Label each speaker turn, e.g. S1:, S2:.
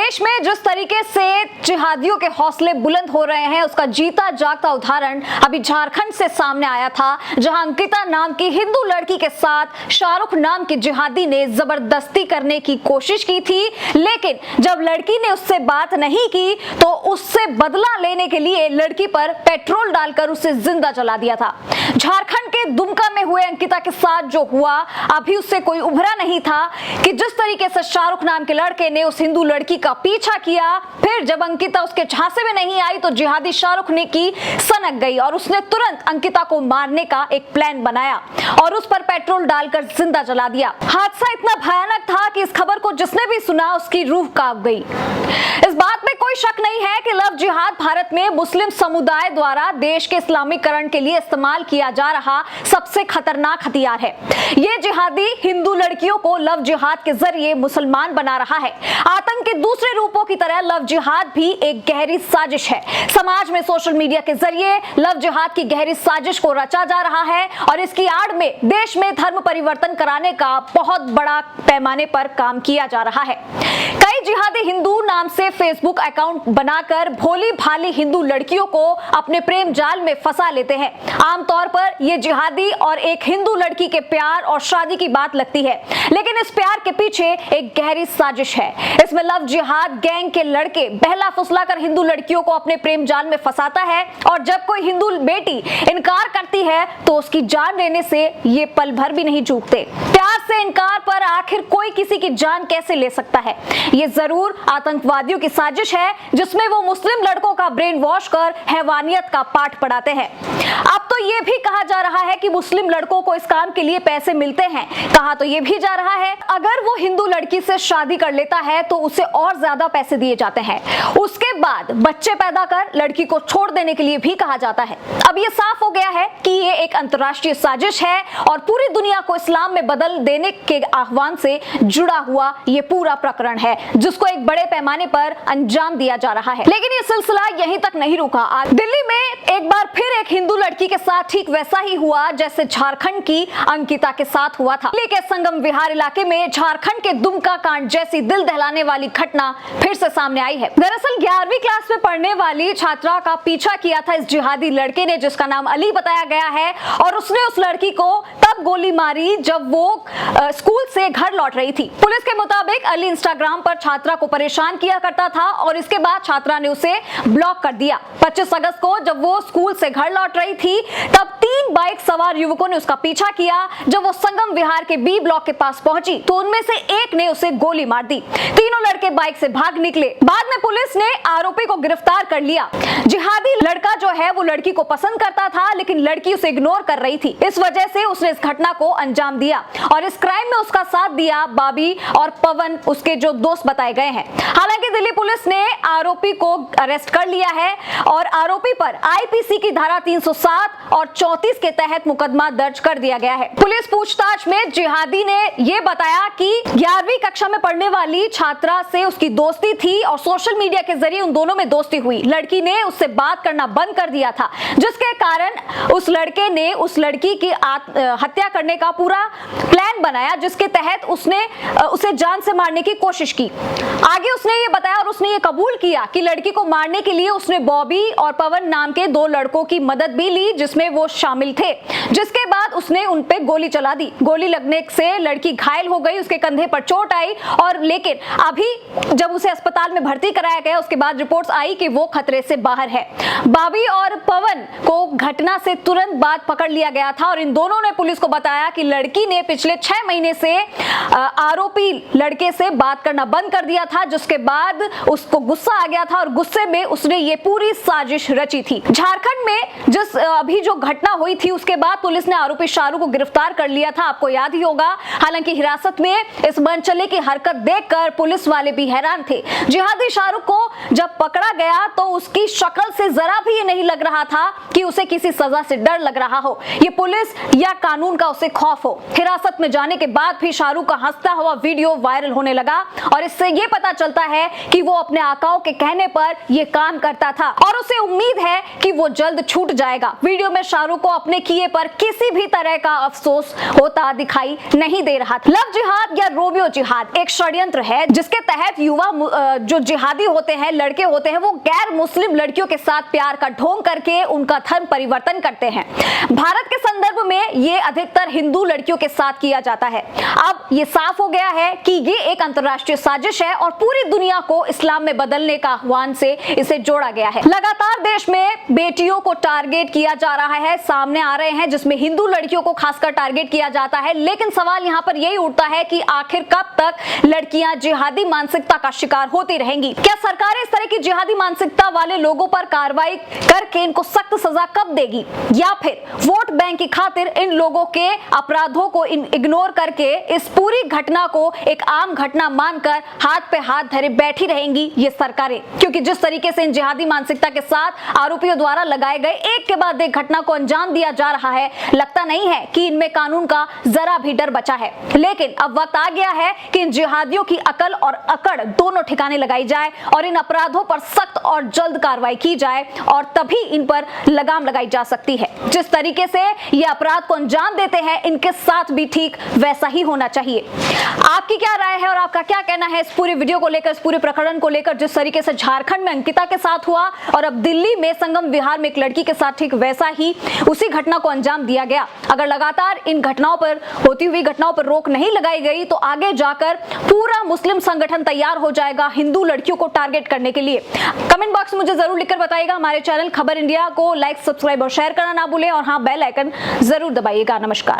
S1: देश में जिस तरीके से जिहादियों के हौसले बुलंद हो रहे हैं, उसका जीता जागता उदाहरण अभी झारखंड से सामने आया था, जहां अंकिता नाम की हिंदू लड़की के साथ शाहरुख नाम के जिहादी ने जबरदस्ती करने की कोशिश की थी। लेकिन जब लड़की ने उससे बात नहीं की तो उससे बदला लेने के लिए लड़की पर पेट्रोल डालकर उसे जिंदा जला दिया था। झारखंड के दुमका में हुए अंकिता के साथ जो हुआ, अभी उससे कोई उभरा नहीं था कि जिस तरीके से शाहरुख नाम के लड़के ने उस हिंदू लड़की का पीछा किया, फिर जब अंकिता उसके झांसे में नहीं आई तो जिहादी शाहरुख ने की सनक गई और उसने तुरंत अंकिता को मारने का एक प्लान बनाया और उस पर पेट्रोल डालकर जिंदा जला दिया। हादसा इतना भयानक था कि इस खबर को जिसने भी सुना उसकी रूह कांप गई। इस बात में कोई शक नहीं है कि लव जिहाद भारत में मुस्लिम समुदाय द्वारा देश के इस्लामीकरण के लिए इस्तेमाल किया जा रहा सबसे खतरनाक हथियार है। ये जिहादी हिंदू लड़कियों को लव जिहाद के जरिए मुसलमान बना रहा है। आतंक के दूसरे रूपों की तरह लव जिहाद भी एक गहरी साजिश है। समाज में सोशल मीडिया के जरिए लव जिहाद की गहरी साजिश को रचा जा रहा है और इसकी आड़ में देश में धर्म परिवर्तन कराने का बहुत बड़ा पैमाने पर काम किया जा रहा है। कई जिहादी हिंदू नाम से फेसबुक अकाउंट बनाकर भोली भाली हिंदू लड़कियों को अपने प्रेम जाल में फंसा लेते हैं। आमतौर पर ये जिहादी और एक हिंदू लड़की के प्यार और शादी की बात लगती है, लेकिन इस प्यार के पीछे एक गहरी साजिश है। इसमें लव जिहाद गैंग के लड़के बहला फुसलाकर हिंदू लड़कियों को अपने प्रेम जाल में फंसाता है और जब कोई हिंदू बेटी इनकार करती है तो उसकी जान लेने से ये पल भर भी नहीं चूकते। प्यार से इनकार पर आखिर कोई किसी की जान कैसे ले सकता है? ये जरूर आतंकवादियों की साजिश है जिसमें वो मुस्लिम लड़कों का ब्रेन वॉश कर हैवानियत का पाठ पढ़ाते हैं। अब तो ये भी कहा जा रहा है कि मुस्लिम लड़कों को इस काम के लिए पैसे मिलते हैं। कहा तो ये भी जा रहा है अगर वो हिंदू लड़की से शादी कर लेता है तो उसे और ज्यादा पैसे दिए जाते हैं। उसके बाद बच्चे पैदा कर लड़की को छोड़ देने के लिए भी कहा जाता है। अब ये साफ हो गया है कि ये एक अंतर्राष्ट्रीय साजिश है और पूरी दुनिया को इस्लाम में बदल देने के आह्वान से जुड़ा हुआ ये पूरा प्रकरण है जिसको एक बड़े पैमाने पर अंजाम दिया जा रहा है। लेकिन ये सिलसिला यहीं तक नहीं रुका। आज दिल्ली में एक बार फिर एक हिंदू लड़की के साथ ठीक वैसा ही हुआ जैसे झारखंड की अंकिता के साथ हुआ था। दिल्ली के संगम विहार इलाके में झारखंड के दुमका कांड जैसी दिल दहलाने वाली घटना फिर से सामने आई है। दरअसल 11वीं क्लास में पढ़ने वाली छात्रा का पीछा किया था इस जिहादी लड़के ने जिसका नाम अली बताया गया है और उसने उस लड़की को तब गोली मारी जब वो स्कूल से घर लौट रही थी। पुलिस के मुताबिक अली इंस्टाग्राम पर छात्रा को परेशान किया करता था और इसके बाद छात्रा ने उसे ब्लॉक कर दिया। 25 अगस्त को जब वो स्कूल से घर लौट रही थी तब 3 बाइक सवार युवकों ने उसका पीछा किया। जब वो संगम विहार के बी ब्लॉक के पास पहुंची तो उनमें से एक ने उसे गोली मार दी। तीनों लड़के बाइक से भाग निकले। बाद में पुलिस ने आरोपी को गिरफ्तार कर लिया। जिहादी लड़का जो है वो लड़की को पसंद करता था लेकिन लड़की उसे इग्नोर कर रही थी। इस वजह से उसने इस घटना को अंजाम दिया और इस क्राइम में उसका साथ दिया बाबी और पवन उसके जो दोस्त बताए गए हैं। हालांकि दिल्ली पुलिस ने आरोपी को अरेस्ट कर लिया है और आरोपी पर आईपीसी की धारा 307 और 34 के तहत मुकदमा दर्ज कर दिया गया है। पुलिस पूछताछ में जिहादी ने यह बताया कि 11वीं कक्षा में पढ़ने वाली छात्रा से उसकी दोस्ती थी और सोशल मीडिया के जरिए उन दोनों में दोस्ती हुई। लड़की ने उससे बात करना बंद कर दिया था जिसके कारण उस लड़के ने उस लड़की की हत्या करने का पूरा प्लान बनाया जिसके तहत उसने उसे जान से मारने की कोशिश की। आगे उसने ये बताया और उसने ये कबूल किया कि लड़की को मारने के लिए उसने बॉबी और पवन नाम के 2 लड़कों की मदद भी ली जिसमें वो शामिल थे। जिसके बाद उसने उन पे गोली चला दी। गोली लगने से लड़की घायल हो गई, उसके कंधे पर चोट आई और लेकिन अभी जब उसे अस्पताल में भर्ती कराया गया उसके बाद रिपोर्ट्स आई कि वो खतरे से बाहर है। बॉबी और पवन को घटना से तुरंत बाद पकड़ लिया गया था और इन दोनों ने पुलिस को बताया कि लड़की ने पिछले 6 महीने से आरोपी लड़के से बात करना बंद कर दिया था जिसके बाद उसको गुस्सा आ गया था और गुस्से में उसने ये पूरी साजिश रची थी। झारखंड में जिस अभी जो घटना हुई थी उसके बाद पुलिस ने आरोपी शाहरुख को गिरफ्तार कर लिया था, आपको याद ही होगा। हालांकि हिरासत में इस मनचले की हरकत देखकर पुलिस वाले भी हैरान थे। जिहादी शाहरुख को जब पकड़ा गया तो उसकी शक्ल से जरा भी ये नहीं लग रहा था कि उसे किसी सजा से डर लग रहा हो, ये पुलिस या कानून का उसे खौफ हो। हिरासत में जाने के बाद भी शाहरुख का हंसता हुआ वीडियो वायरल होने लगा और इससे ये पता चलता है कि वो अपने आकाओं के कहने पर ये काम करता था और उसे उम्मीद है कि वो जल्द छूट जाएगा। वीडियो में शाहरुख को अपने किए पर किसी भी तरह का अफसोस होता दिखाई नहीं दे रहा था। लव जिहाद या रोमियो जिहाद एक षड्यंत्र है जिसके तहत युवा जो जिहादी होते हैं, लड़के होते हैं, वो गैर मुस्लिम लड़कियों के साथ प्यार का ढोंग करके उनका धर्म परिवर्तन करते हैं। भारत के संदर्भ में ये अधिकतर हिंदू लड़कियों के साथ किया जाता है। अब ये साफ हो गया है कि ये एक अंतर्राष्ट्रीय साजिश है और पूरी दुनिया को इस्लाम में बदलने का आह्वान से इसे जोड़ा गया है। लगातार देश में बेटियों को टारगेट किया जा रहा है, सामने आ रहे हैं जिसमें हिंदू लड़कियों को खासकर टारगेट किया जाता है। लेकिन सवाल यहाँ पर यही उठता है कि आखिर कब तक लड़कियां जिहादी मानसिकता का शिकार होती रहेंगी? क्या सरकारें इस तरह की जिहादी मानसिकता वाले लोगों पर कार्रवाई करके इनको सख्त सजा कब देगी, या फिर वोट बैंक की खातिर इन लोगों के अपराधों को इग्नोर करके इस पूरी घटना को एक आम घटना मानकर हाथ पे हाथ धरे बैठी रहेंगी ये सरकारें? क्योंकि जिस तरीके से इन जिहादी मानसिकता के साथ आरोपियों द्वारा लगाए गए एक के बाद एक घटना को अंजाम दिया जा रहा है, लगता नहीं है कि इनमें कानून का जरा भी डर बचा है। लेकिन अब वक्त आ गया है कि इन जिहादियों की अकल और अकड़ दोनों ठिकाने लगाई जाए और इन अपराधों पर सख्त और जल्द कार्रवाई की जाए और तभी इन पर लगाम लगाई जा सकती है। जिस तरीके से ये अपराध को अंजाम देते हैं, इनके साथ भी ठीक वैसा ही होना चाहिए। आपकी क्या राय है और आपका क्या कहना है इस पूरे वीडियो को लेकर, इस पूरे प्रकरण को लेकर? जिस तरीके से झारखंड में अंकिता के साथ हुआ और अब दिल्ली में संगम विहार में एक लड़की के साथ ठीक वैसा ही उसी घटना को अंजाम दिया गया। अगर लगातार इन घटनाओं पर, होती हुई घटनाओं पर रोक नहीं लगाई गई तो आगे जाकर पूरा मुस्लिम संगठन तैयार हो जाएगा हिंदू लड़कियों को टारगेट करने के लिए। कमेंट बॉक्स में मुझे जरूर लिखकर बताइएगा। हमारे चैनल खबर इंडिया को लाइक, सब्सक्राइब और शेयर करना ना भूलें और हाँ, बेल आइकन जरूर दबाइएगा। नमस्कार।